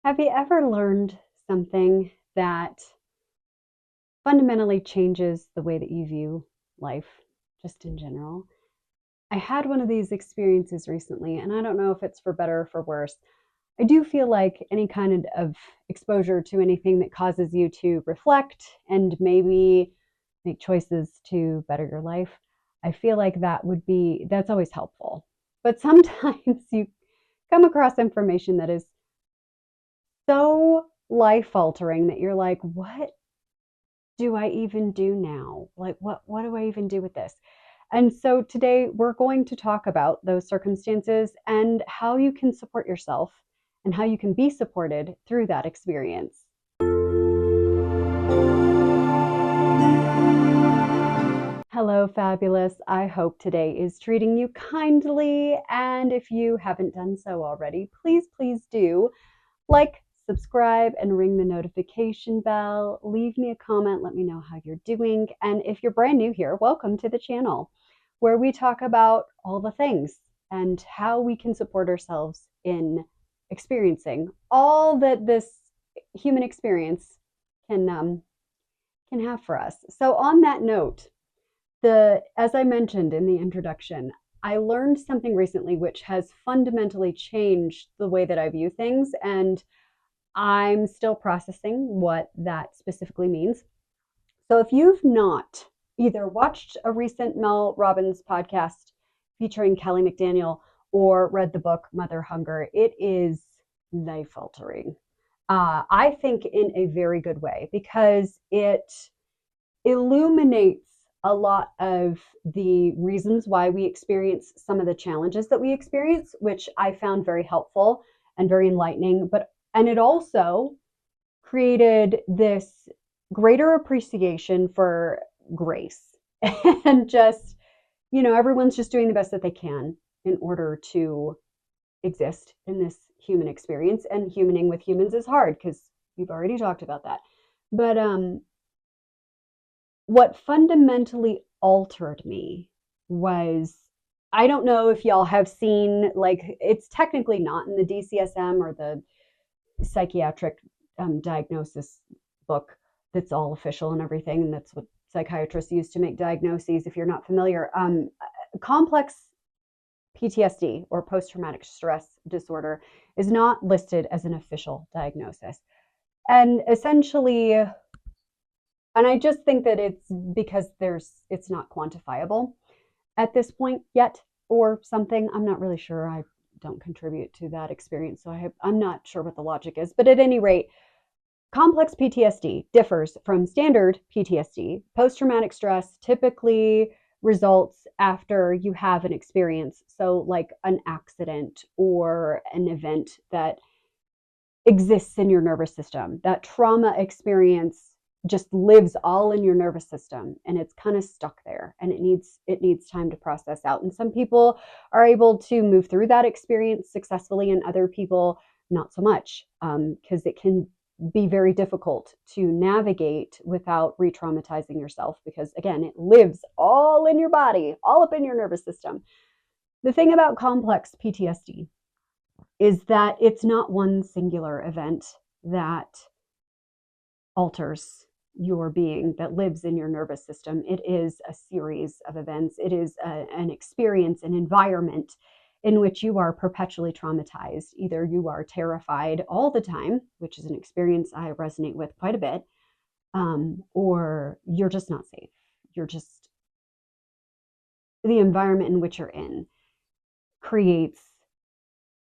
Have you ever learned something that fundamentally changes the way that you view life, just in general? I had one of these experiences recently, and I don't know if it's for better or for worse. I do feel like any kind of exposure to anything that causes you to reflect and maybe make choices to better your life, I feel like that's always helpful. But sometimes you come across information that is so life altering that you're like, what do I even do now? Like, what do I even do with this? And so today we're going to talk about those circumstances and how you can support yourself and how you can be supported through that experience. Hello, fabulous. I hope today is treating you kindly. And if you haven't done so already, please do like, subscribe, and ring the notification bell. Leave me a comment. Let me know how you're doing. And if you're brand new here, welcome to the channel where we talk about all the things and how we can support ourselves in experiencing all that this human experience can have for us. So on that note, as I mentioned in the introduction, I learned something recently which has fundamentally changed the way that I view things, and I'm still processing what that specifically means. So if you've not either watched a recent Mel Robbins podcast featuring Kelly McDaniel or read the book Mother Hunger, it is life altering. I think in a very good way because it illuminates a lot of the reasons why we experience some of the challenges that we experience, which I found very helpful and very enlightening. And it also created this greater appreciation for grace and just, everyone's just doing the best that they can in order to exist in this human experience. And humaning with humans is hard because we've already talked about that. But what fundamentally altered me was, I don't know if y'all have seen, like, it's technically not in the DCSM or the psychiatric diagnosis book that's all official and everything, and that's what psychiatrists use to make diagnoses. If you're not familiar, complex PTSD or post-traumatic stress disorder is not listed as an official diagnosis. And essentially, and I just think that it's because it's not quantifiable at this point yet or something. I'm not really sure. I don't contribute to that experience, so I'm not sure what the logic is. But at any rate, complex PTSD differs from standard PTSD. Post-traumatic stress typically results after you have an experience, so like an accident or an event that exists in your nervous system. That trauma experience just lives all in your nervous system and it's kind of stuck there, and it needs time to process out. And some people are able to move through that experience successfully, and other people not so much, because it can be very difficult to navigate without re-traumatizing yourself, because again, it lives all in your body, all up in your nervous system. The thing about complex PTSD is that it's not one singular event that alters your being, that lives in your nervous system. It is a series of events. It is an experience, an environment in which you are perpetually traumatized. Either you are terrified all the time, which is an experience I resonate with quite a bit, or you're just not safe. You're just, the environment in which you're in creates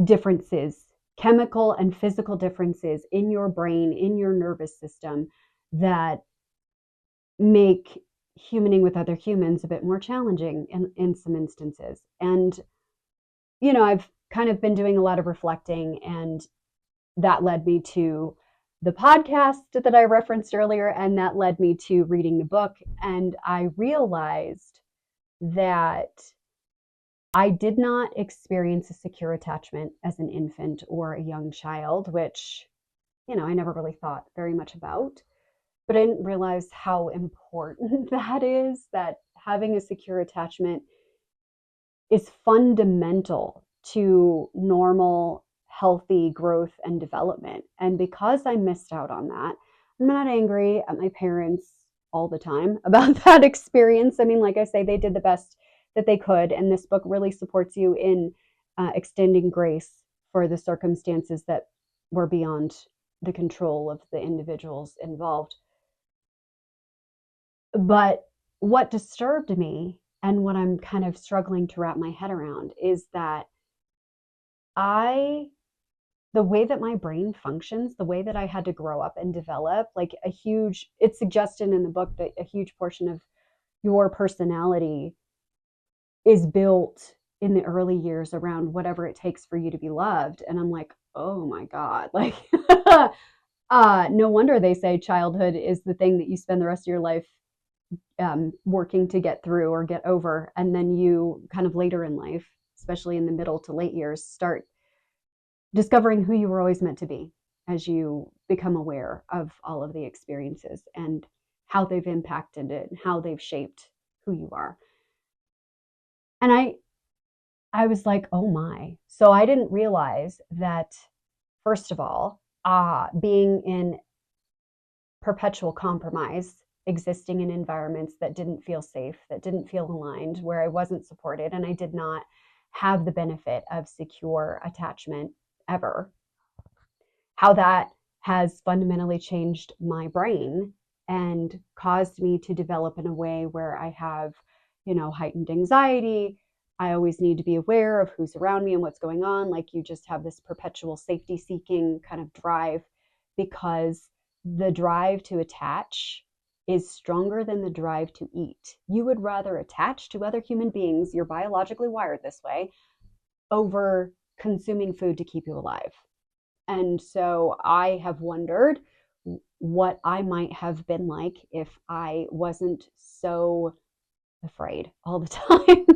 differences, chemical and physical differences in your brain, in your nervous system, that make humaning with other humans a bit more challenging in some instances. And, I've kind of been doing a lot of reflecting, and that led me to the podcast that I referenced earlier, and that led me to reading the book. And I realized that I did not experience a secure attachment as an infant or a young child, which, I never really thought very much about. But I didn't realize how important that is, that having a secure attachment is fundamental to normal, healthy growth and development. And because I missed out on that, I'm not angry at my parents all the time about that experience. I mean, like I say, they did the best that they could. And this book really supports you in extending grace for the circumstances that were beyond the control of the individuals involved. But what disturbed me and what I'm kind of struggling to wrap my head around is that I the way that my brain functions, the way that I had to grow up and develop, like it's suggested in the book that a huge portion of your personality is built in the early years around whatever it takes for you to be loved. And I'm like, oh my God, like, no wonder they say childhood is the thing that you spend the rest of your life working to get through or get over. And then you kind of later in life, especially in the middle to late years, start discovering who you were always meant to be as you become aware of all of the experiences and how they've impacted it and how they've shaped who you are. And I was like, oh my. So I didn't realize that, first of all, being in perpetual compromise, existing in environments that didn't feel safe, that didn't feel aligned, where I wasn't supported, and I did not have the benefit of secure attachment ever, how that has fundamentally changed my brain and caused me to develop in a way where I have, heightened anxiety. I always need to be aware of who's around me and what's going on. Like you just have this perpetual safety seeking kind of drive because the drive to attach is stronger than the drive to eat. You would rather attach to other human beings, you're biologically wired this way, over consuming food to keep you alive. And so I have wondered what I might have been like if I wasn't so afraid all the time.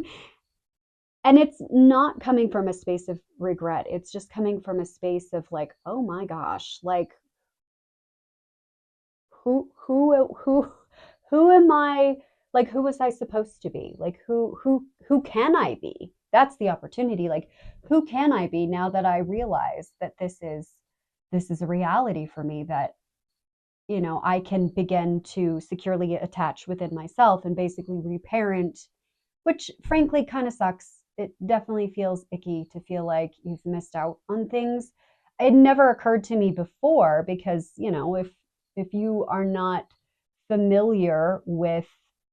And it's not coming from a space of regret. It's just coming from a space of like, oh my gosh, like who am I? Like, who was I supposed to be? Like, who can I be? That's the opportunity. Like, who can I be now that I realize that this is a reality for me, that I can begin to securely attach within myself and basically reparent, which frankly kind of sucks. It definitely feels icky to feel like you've missed out on things. It never occurred to me before because, if you are not familiar with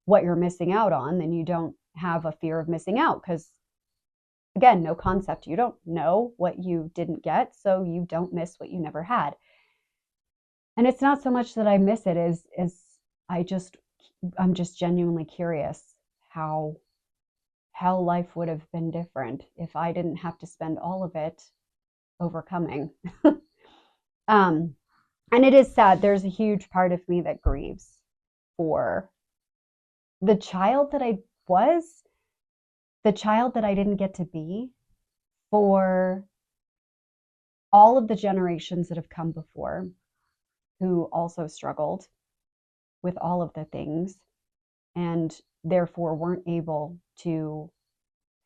what you're missing out on, then you don't have a fear of missing out because, again, no concept. You don't know what you didn't get, so you don't miss what you never had. And it's not so much that I miss it as I'm just genuinely curious how life would have been different if I didn't have to spend all of it overcoming. um, and it is sad. There's a huge part of me that grieves for the child that I was, the child that I didn't get to be, for all of the generations that have come before who also struggled with all of the things and therefore weren't able to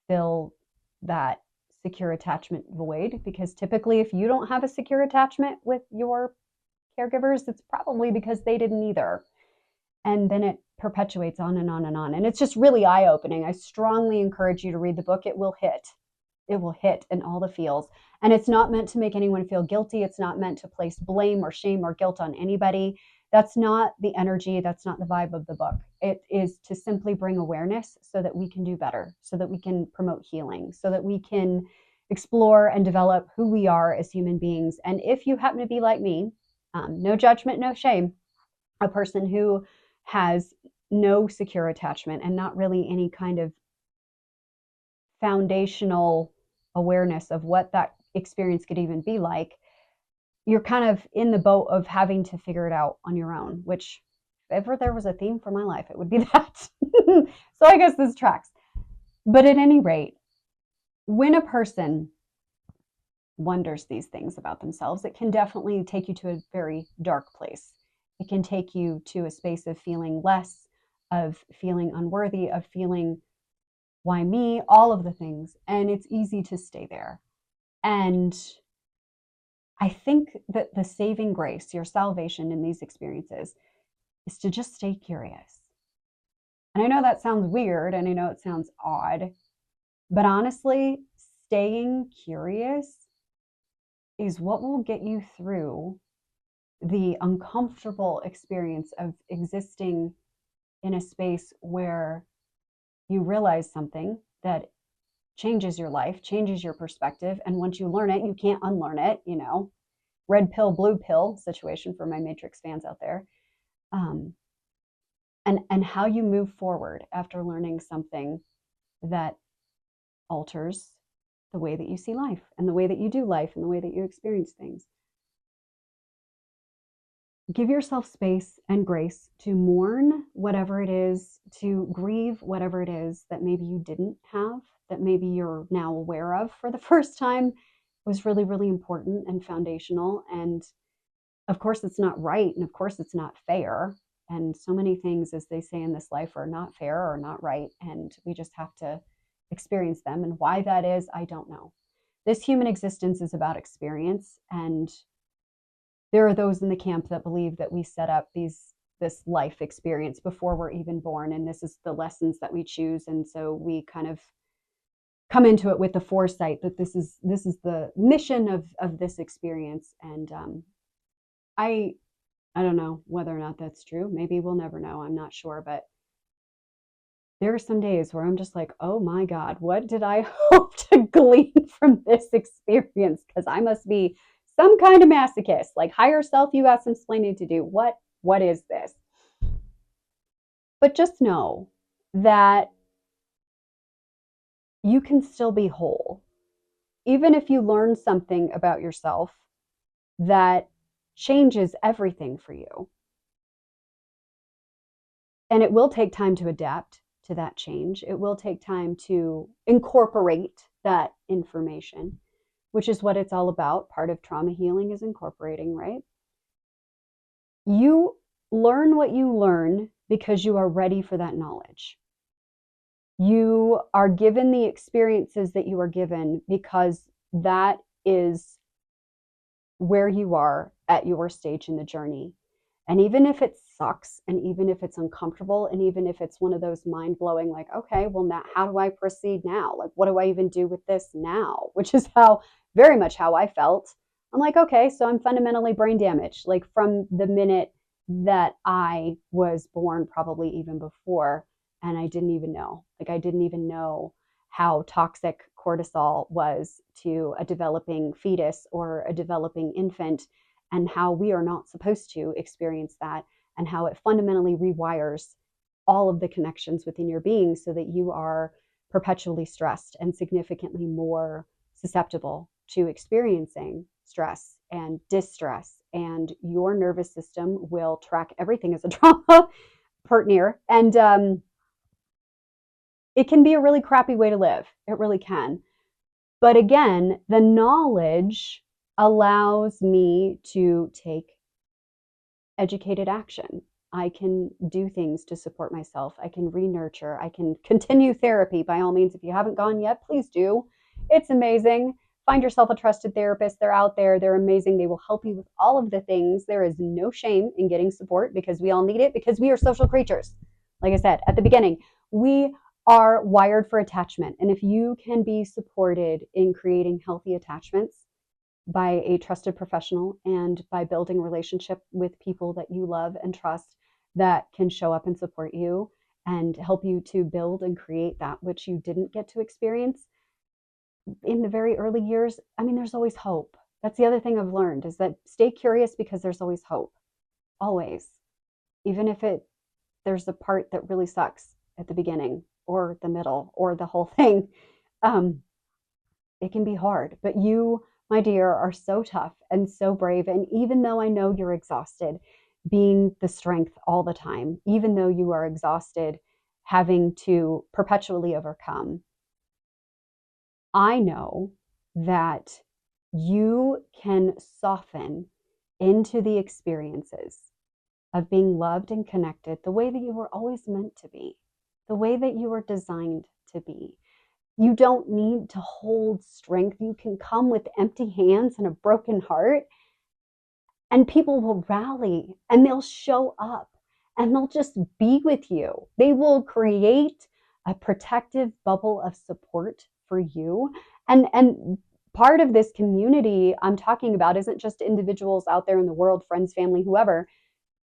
fill that secure attachment void. Because typically, if you don't have a secure attachment with your caregivers, it's probably because they didn't either. And then it perpetuates on and on and on. And it's just really eye opening. I strongly encourage you to read the book. It will hit. It will hit in all the feels. And it's not meant to make anyone feel guilty. It's not meant to place blame or shame or guilt on anybody. That's not the energy. That's not the vibe of the book. It is to simply bring awareness so that we can do better, so that we can promote healing, so that we can explore and develop who we are as human beings. And if you happen to be like me, no judgment, no shame, a person who has no secure attachment and not really any kind of foundational awareness of what that experience could even be like, you're kind of in the boat of having to figure it out on your own, which if ever there was a theme for my life, it would be that. So I guess this tracks. But at any rate, when a person wonders these things about themselves, it can definitely take you to a very dark place. It can take you to a space of feeling less, of feeling unworthy, of feeling, why me, all of the things. And it's easy to stay there. And I think that the saving grace, your salvation in these experiences, is to just stay curious. And I know that sounds weird and I know it sounds odd, but honestly, staying curious is what will get you through the uncomfortable experience of existing in a space where you realize something that changes your life, changes your perspective. And once you learn it, you can't unlearn it, red pill, blue pill situation for my Matrix fans out there. Um, and how you move forward after learning something that alters the way that you see life and the way that you do life and the way that you experience things. Give yourself space and grace to mourn whatever it is, to grieve whatever it is that maybe you didn't have, that maybe you're now aware of for the first time, was really, really important and foundational. And of course, it's not right. And of course, it's not fair. And so many things, as they say in this life, are not fair or not right. And we just have to experience them. And why that is, I don't know. This human existence is about experience. And there are those in the camp that believe that we set up this life experience before we're even born. And this is the lessons that we choose. And so we kind of come into it with the foresight that this is the mission of this experience. And I don't know whether or not that's true. Maybe we'll never know. I'm not sure. But there are some days where I'm just like, oh my God, what did I hope to glean from this experience? Because I must be some kind of masochist. Like, higher self, you got some explaining to do. What is this? But just know that you can still be whole. Even if you learn something about yourself that changes everything for you. And it will take time to adapt to that change. It will take time to incorporate that information, which is what it's all about. Part of trauma healing is incorporating, right? You learn what you learn because you are ready for that knowledge. You are given the experiences that you are given because that is where you are at your stage in the journey. And even if it sucks, and even if it's uncomfortable, and even if it's one of those mind blowing, like, okay, well, now how do I proceed now? Like, what do I even do with this now? Which is very much how I felt. I'm like, okay, so I'm fundamentally brain damaged, like from the minute that I was born, probably even before. And I didn't even know. Like, I didn't even know how toxic cortisol was to a developing fetus or a developing infant, and how we are not supposed to experience that, and how it fundamentally rewires all of the connections within your being so that you are perpetually stressed and significantly more susceptible to experiencing stress and distress. And your nervous system will track everything as a trauma partner. And it can be a really crappy way to live. It really can. But again, the knowledge allows me to take educated action. I can do things to support myself. I can re-nurture. I can continue therapy. By all means, if you haven't gone yet, please do. It's amazing. Find yourself a trusted therapist. They're out there. They're amazing. They will help you with all of the things. There is no shame in getting support because we all need it, because we are social creatures. Like I said at the beginning, we are wired for attachment. And if you can be supported in creating healthy attachments by a trusted professional and by building a relationship with people that you love and trust, that can show up and support you and help you to build and create that which you didn't get to experience in the very early years, I mean, there's always hope. That's the other thing I've learned, is that stay curious, because there's always hope. Always. Even if there's a part that really sucks at the beginning or the middle or the whole thing. It can be hard, but you, my dear, are so tough and so brave. And even though I know you're exhausted being the strength all the time, even though you are exhausted having to perpetually overcome, I know that you can soften into the experiences of being loved and connected the way that you were always meant to be, the way that you were designed to be. You don't need to hold strength. You can come with empty hands and a broken heart, and people will rally and they'll show up and they'll just be with you. They will create a protective bubble of support for you. And part of this community I'm talking about isn't just individuals out there in the world, friends, family, whoever.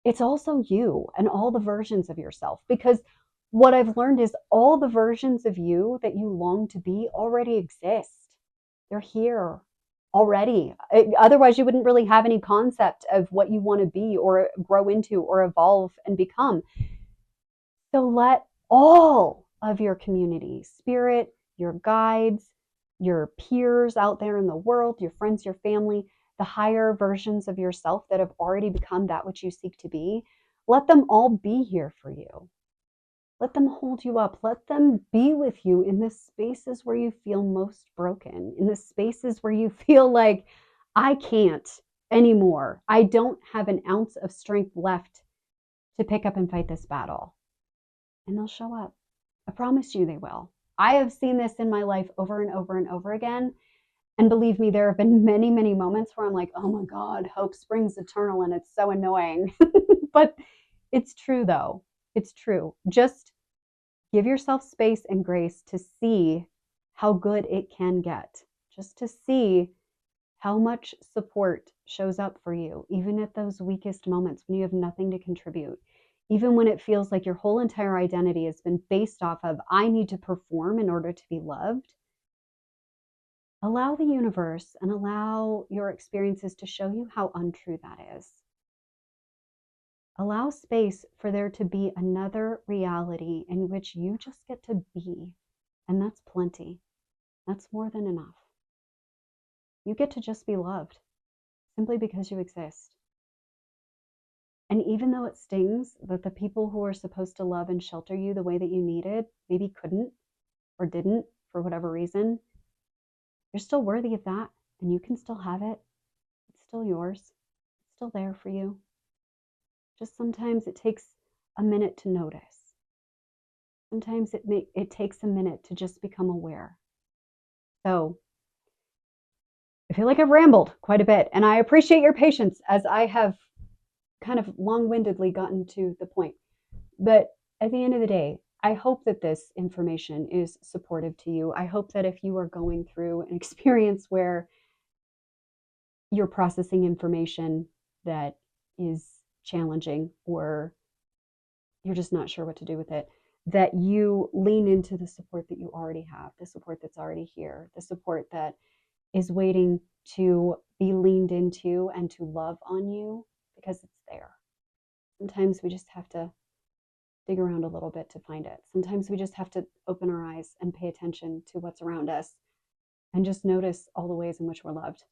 It's also you and all the versions of yourself. Because what I've learned is all the versions of you that you long to be already exist. They're here already. Otherwise, you wouldn't really have any concept of what you want to be or grow into or evolve and become. So let all of your community, spirit, your guides, your peers out there in the world, your friends, your family, the higher versions of yourself that have already become that which you seek to be, let them all be here for you. Let them hold you up. Let them be with you in the spaces where you feel most broken, in the spaces where you feel like, I can't anymore. I don't have an ounce of strength left to pick up and fight this battle. And they'll show up. I promise you they will. I have seen this in my life over and over and over again. And believe me, there have been many, many moments where I'm like, oh my God, hope springs eternal and it's so annoying. But it's true though. It's true. Just give yourself space and grace to see how good it can get. Just to see how much support shows up for you, even at those weakest moments when you have nothing to contribute. Even when it feels like your whole entire identity has been based off of, I need to perform in order to be loved. Allow the universe and allow your experiences to show you how untrue that is. Allow space for there to be another reality in which you just get to be. And that's plenty. That's more than enough. You get to just be loved simply because you exist. And even though it stings that the people who are supposed to love and shelter you the way that you needed maybe couldn't or didn't for whatever reason, you're still worthy of that and you can still have it. It's still yours. It's still there for you. Just sometimes it takes a minute to notice. Sometimes it takes a minute to just become aware. So I feel like I've rambled quite a bit, and I appreciate your patience as I have kind of long-windedly gotten to the point. But at the end of the day, I hope that this information is supportive to you. I hope that if you are going through an experience where you're processing information that is challenging or you're just not sure what to do with it, that you lean into the support that you already have, the support that's already here, the support that is waiting to be leaned into and to love on you because it's there. Sometimes we just have to dig around a little bit to find it. Sometimes we just have to open our eyes and pay attention to what's around us and just notice all the ways in which we're loved,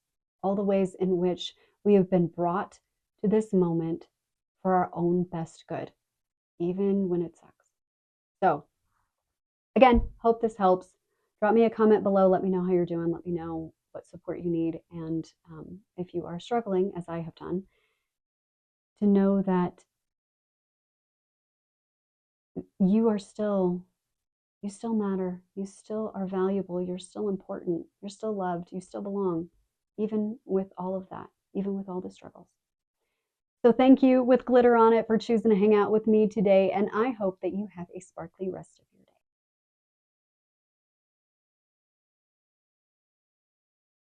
all the ways in which we have been brought to this moment for our own best good, even when it sucks. So, again, hope this helps. Drop me a comment below. Let me know how you're doing. Let me know what support you need. And if you are struggling, as I have done, to know that you still matter. You still are valuable. You're still important. You're still loved. You still belong, even with all of that, even with all the struggles. So thank you with glitter on it for choosing to hang out with me today. And I hope that you have a sparkly rest of your day.